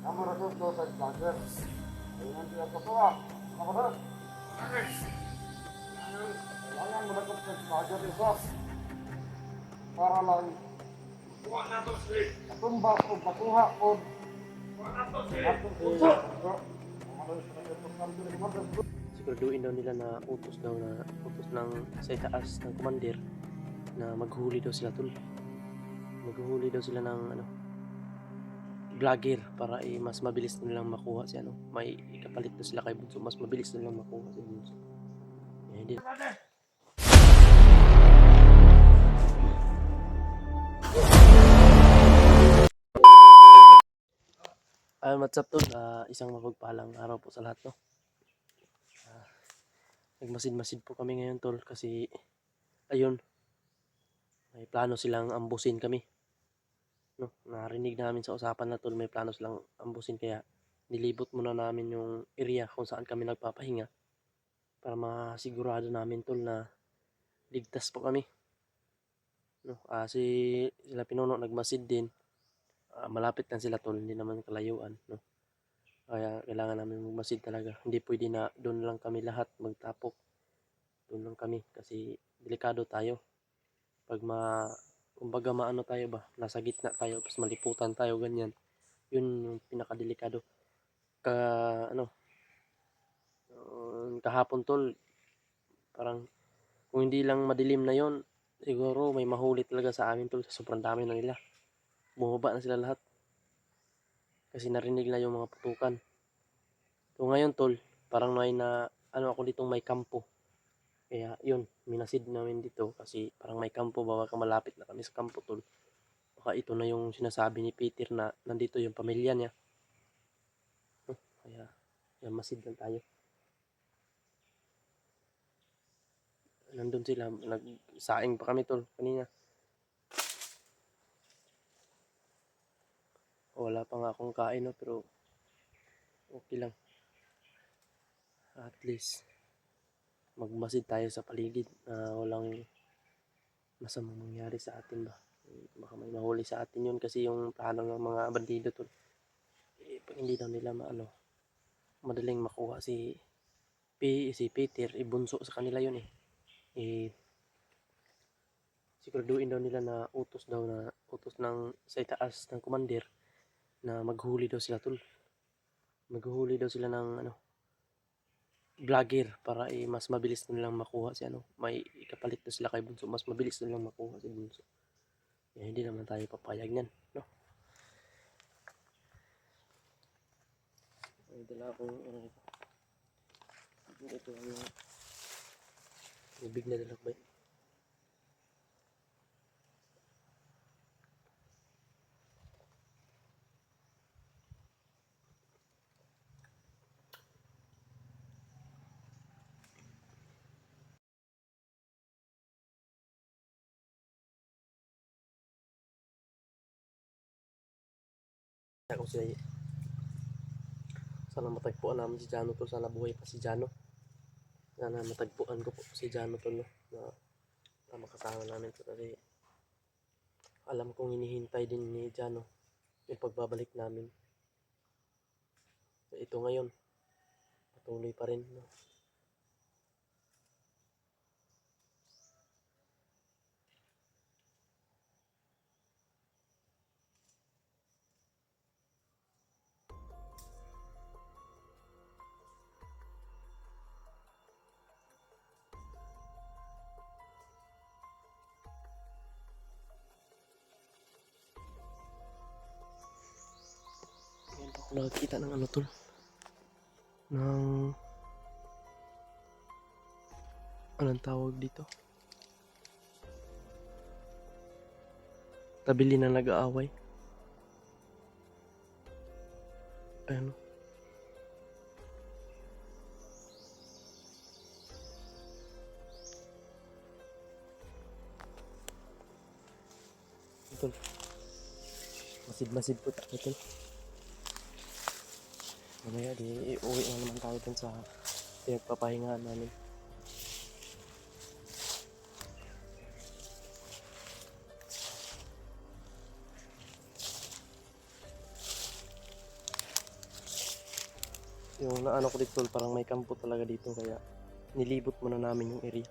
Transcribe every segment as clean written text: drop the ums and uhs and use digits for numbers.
Amarado to sa vlogger. Ayun ang tiyak ko ah. Amarado. Kailangan malakot sa vlogger isa. Para lang katumba ko, batuha ko. Atong puso. Siguraduhin daw nila na utos ng sa itaas ng commander na maghuli daw sila tol. Maghuli daw sila ng vlogger para mas mabilis nilang makuha si may ikapalit na sila kay Bunso, mas mabilis nilang makuha si Bunso. Hindi. What's up tol? Isang mapagpalang araw po sa lahat, no? Nagmasid-masid po kami ngayon tol kasi ayun, may plano silang ambusin kami, no? Narinig namin sa usapan na tol, may plano silang ambusin, kaya nilibot muna namin yung area kung saan kami nagpapahinga para masigurado namin tol na ligtas po kami, no? Sila Pinuno nagmasid din, malapit lang sila tol, hindi naman kalayuan, no? Kaya kailangan namin magmasid talaga, hindi pwede na doon lang kami lahat magtapok, doon lang kami kasi delikado tayo pag kumbaga maano tayo ba, nasa gitna tayo tapos maliputan tayo ganyan, yun yung pinakadelikado. Kahapon tol, parang kung hindi lang madilim na yon, siguro may mahuli talaga sa amin tol, sa sobrang dami na nila. Bumaba na sila lahat kasi narinig na yung mga putukan. So ngayon tol, parang may ako ditong may kampo, kaya yun, minasid namin dito kasi parang may kampo, baka malapit na kami sa kampo tol. Baka ito na yung sinasabi ni Peter na nandito yung pamilya niya, kaya yan, masid lang tayo. Nandun sila, nagsaing pa kami tol kanina. Wala pa nga akong kain, no, pero okay lang. At least magmasid tayo sa paligid na walang masamang mangyari sa atin ba. Baka may mahuli sa atin yun kasi yung plano ng mga bandido tol. Pag hindi daw nila madaling makuha si Peter, ibunso sa kanila yun eh. Siguraduhin daw nila na utos sa itaas ng commander na maghuli daw sila tol. Maghuli daw sila ng vlogger para mas mabilis nilang makuha si may ikapalit na sila kay Bunso, mas mabilis nilang makuha si Bunso. Hindi naman tayo papayag niyan, no? Ay, dala akong ito yung tubig na dalakbay. Ako sana matagpuan namin si Jano to, sana buhay pa si Jano. Sana matagpuan ko po si Jano to, no? Na makasama namin to kasi alam kong hinihintay din ni Jano yung pagbabalik namin. Ito ngayon, patuloy pa rin, no? Ngayon pa ako nakakita ng tol, ng anong tawag dito, tabili na nag-aaway. Ayan, tol, masid po tayo tol. Mamaya uwi na naman tayo dun sa pinagpapahingaan namin. Yung naano ko dito tol, parang may kampo talaga dito kaya nilibot muna namin yung area.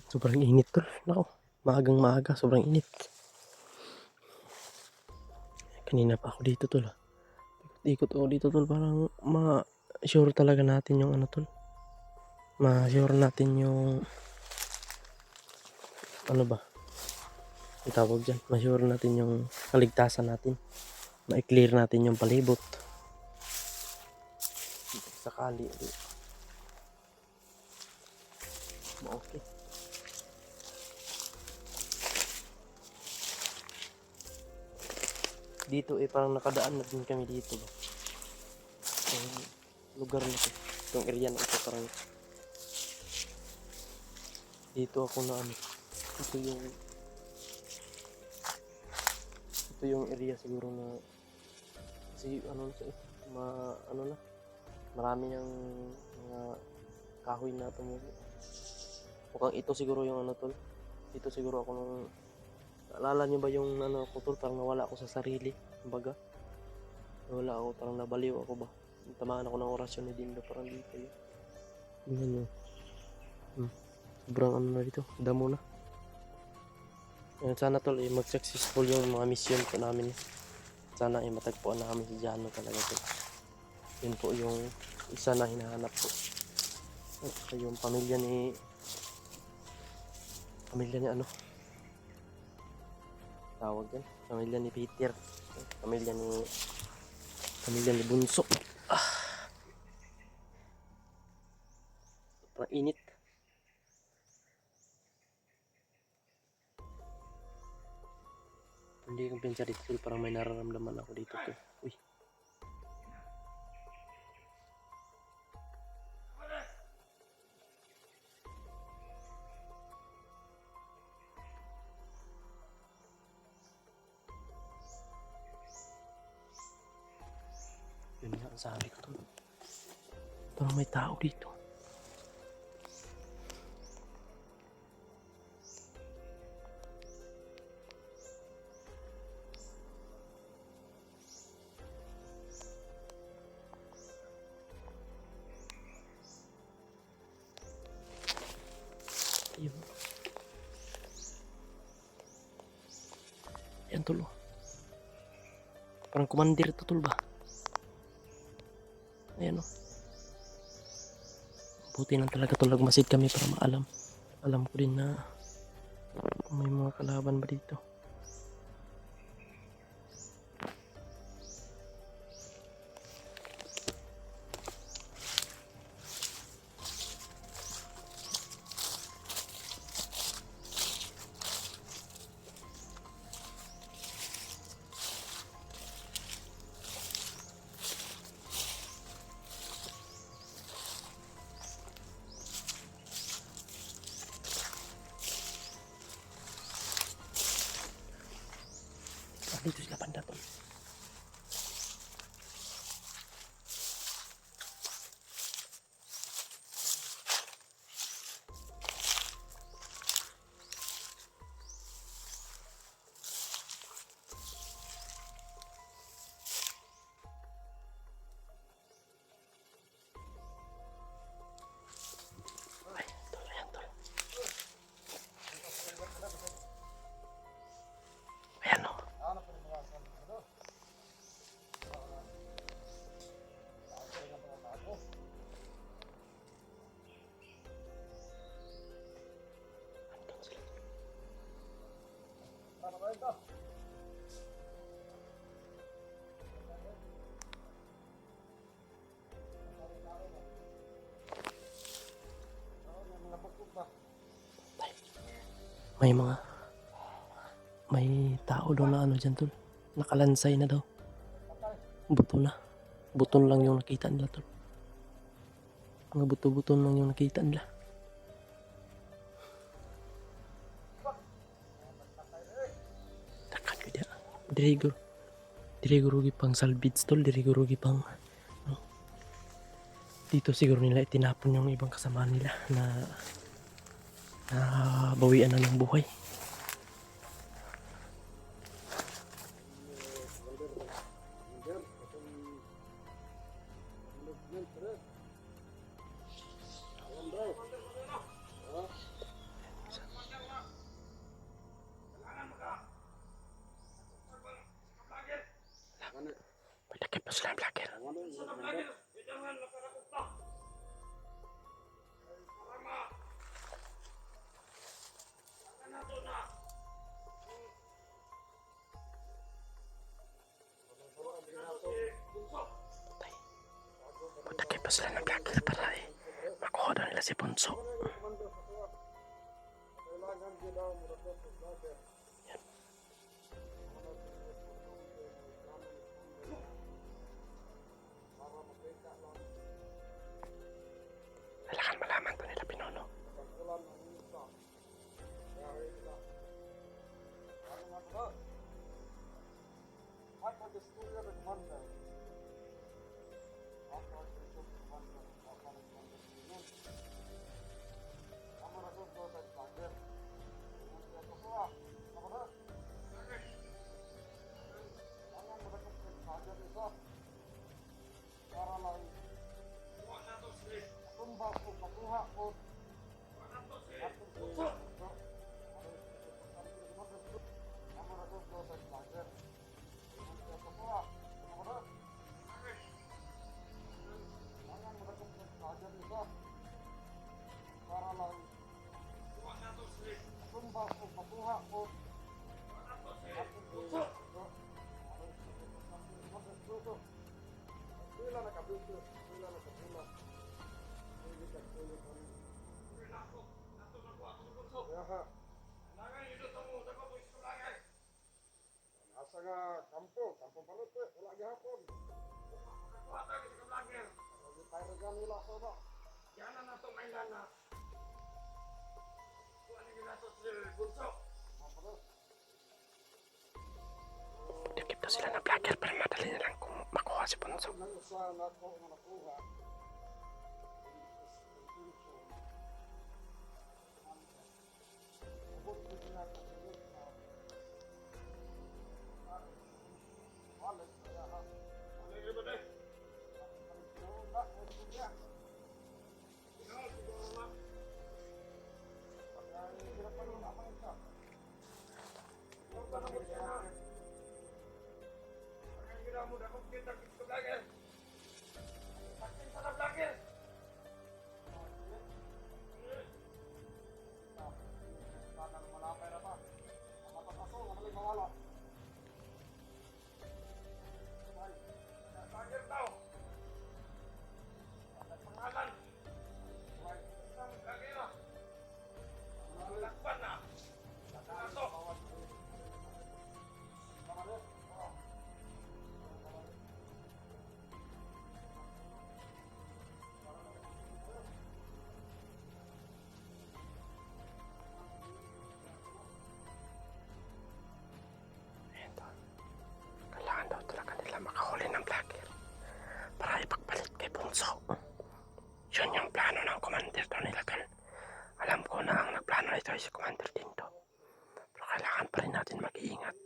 Sobrang init tol. Nako, maagang maaga, sobrang init. Kanina pa ako dito tol. Ikot ako dito tol, parang ma-sure talaga natin yung ano tol. Ma-sure natin yung ano ba? Itawag dyan. Ma-sure natin yung kaligtasan natin. Ma-clear natin yung palibot. Sakali. Okay. Dito parang nakadaan na din kami dito ba. Yung lugar na to. Itong area na ito parang dito ako na ano. Ito yung area siguro na kasi ano ano na marami yung mga kahoy na tumubo. Mukhang ito siguro yung ano tol. Dito siguro ako nung naalala nyo ba yung ano ko tol, parang nawala ako sa sarili, kumbaga nawala ako, parang nabaliw ako ba, tamaan ako ng orasyon ni Dindo, parang dito yun. Tingnan nyo, sobrang ano na dito, damo na. Sana tol mag-successful yung mga mission po namin, sana matagpuan namin si Jano talaga tol. Yun po yung isa na hinahanap po. At yung pamilya ni ano tawag yan, pamilya ni Peter, pamilya ni Bunso. Parang init. Hindi kong pinsa dito tol, parang may nararamdaman ako dito tol. Uy, yun nga ang sabi ko tol, parang may tao dito. Ayun. Yan tol, parang kumandir to tol ba. Ayan o. Buti lang talaga tol, nagmasid kami para maalam. Alam ko din na may mga kalaban ba dito. Dito sila banda tol. Ay, tol, ayan tol. Ayan o. May tao daw na ano dyan tol, nakalansay na daw, buto na, buto lang yung nakita nila tol. Mga buto-buto lang yung nakita nila. Takan ko dia. Diri gurugi pang salvage tol, diri gurugi pang ano. Dito siguro nila itinapon yung ibang kasama nila na bawian na ng buhay. May takip pa sila ang vlogger. Magtakip pa sila ng vlogger para makuha daw nila si Bunso. Kailangan malaman to nila Pinono. Asa nga kampong palit wala gihapon. Tayo regan nila sa ba. Yana na to may lana. Kuha nila to si Bunso. Takip daw sila ng vlogger para madali na lang kung makuha si Bunso. Nang usa na ko nga nakuha. Mudah kok kita ke belakang. Saking sana belakang. Tangan malapay ra pa. Mapapasok nga mali mawala. Sakit tau. Pangalan. Isang lagi na. Lakban na. Sakato. Kailangan daw talaga nila makahuli ng vlogger para ipagpalit kay Bunso. Yun yung plano ng commander daw nila tol. Alam ko na ang nagplano nito ay si commander din to. Pero kailangan pa rin natin mag-iingat.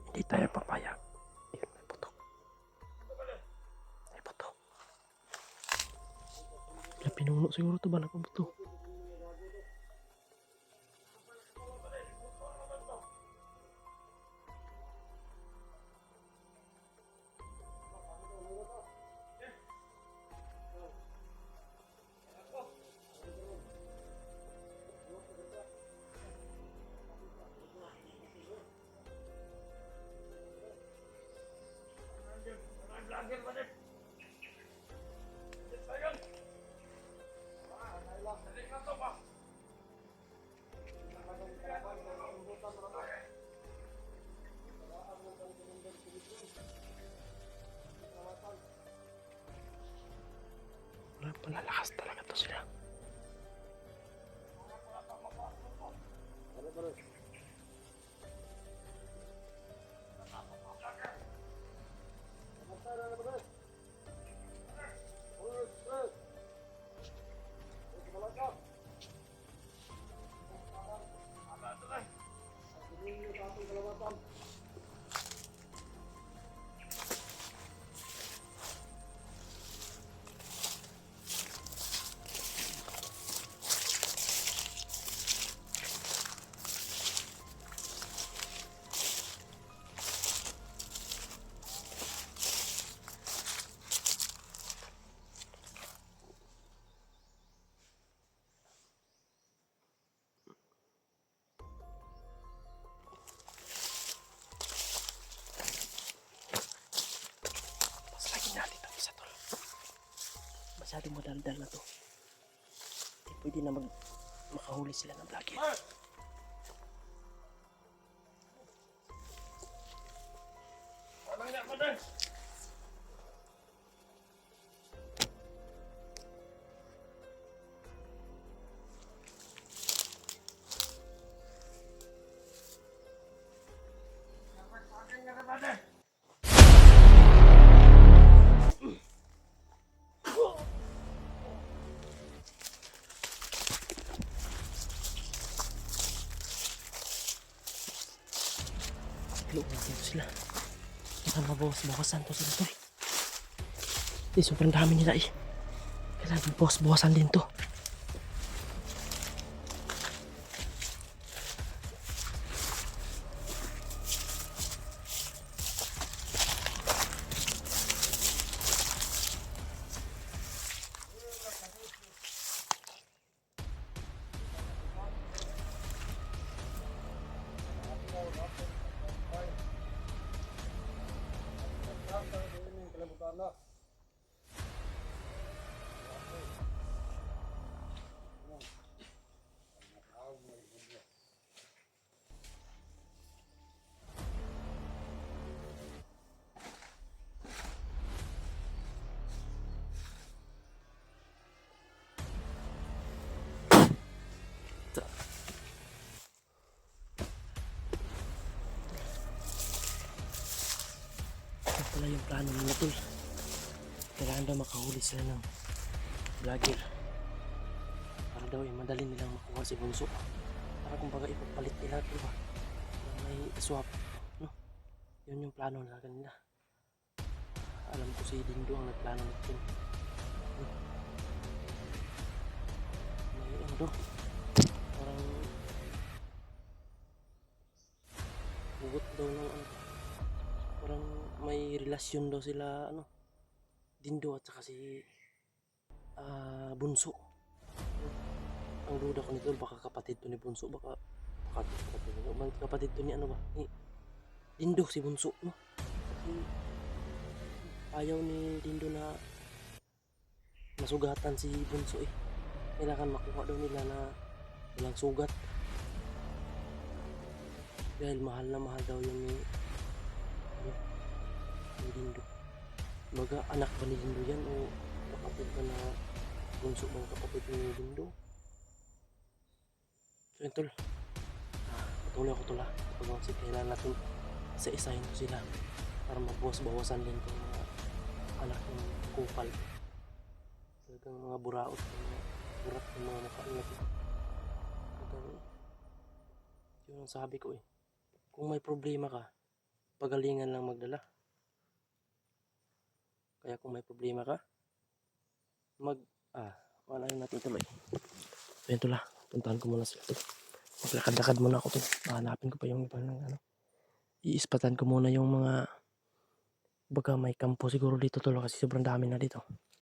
Hindi tayo papayag. Yun, may putok. May putok. Kaya pinuno siguro to ba nakabuto? Belakang balik. Sayang. Dali. Malalakas talaga to sila. Lagi natin ang isa tol. Masyadong madaldal na to. Pwede na makahuli sila ng vlogger. Anong nga ko din? Aking nga naman eh. Loob natin ito sila. Baka mabawas-bawasan to sila tol. Sobrang dami nila eh. Kailangan bawas-bawasan din to. Ito pala yung plano nila tol. Kailangan daw makahuli sila ng vlogger. Para daw madali nilang makuha si Bunso. Para kumbaga ipapalit nila, diba? May swap, no? Yun yung plano na kanila. Alam ko si Dindo ang nagplano nito. May ano daw, parang hugot daw ng ano. Parang may relasyon daw sila, ano, Dindo at saka si Bunso. Ang duda ko nito, baka kapatid to ni Bunso, baka kapatid to ni ano ba, ni Dindo, si Bunso, no? Kasi ayaw ni Dindo na masugatan si Bunso eh. Kailangan makuha daw nila na walang sugat. Dahil mahal na mahal daw yun ni Dindo. Baga anak ba ni Dindo yan o kapatid ba na Bunso bang kapatid ni Dindo? So yun tol, patuloy ako tol ha. Pag-magsip, kailangan natin isa-isahin ko sila para magbawas-bawasan din itong mga anak ng kupal. Talagang mga buraot, mga burat ng mga mukha nila. Talagang yun ang sabi ko eh. Kung may problema ka, pagalingan lang magdala. Kaya kung may problema ka, wala yung natin tuloy. So yun tula, puntahan ko muna sila to. Maglakad-lakad muna ako to. Hanapin ko pa yung iba ng ano. Iispatan ko muna yung mga, baga may kampo siguro dito tula kasi sobrang dami na dito.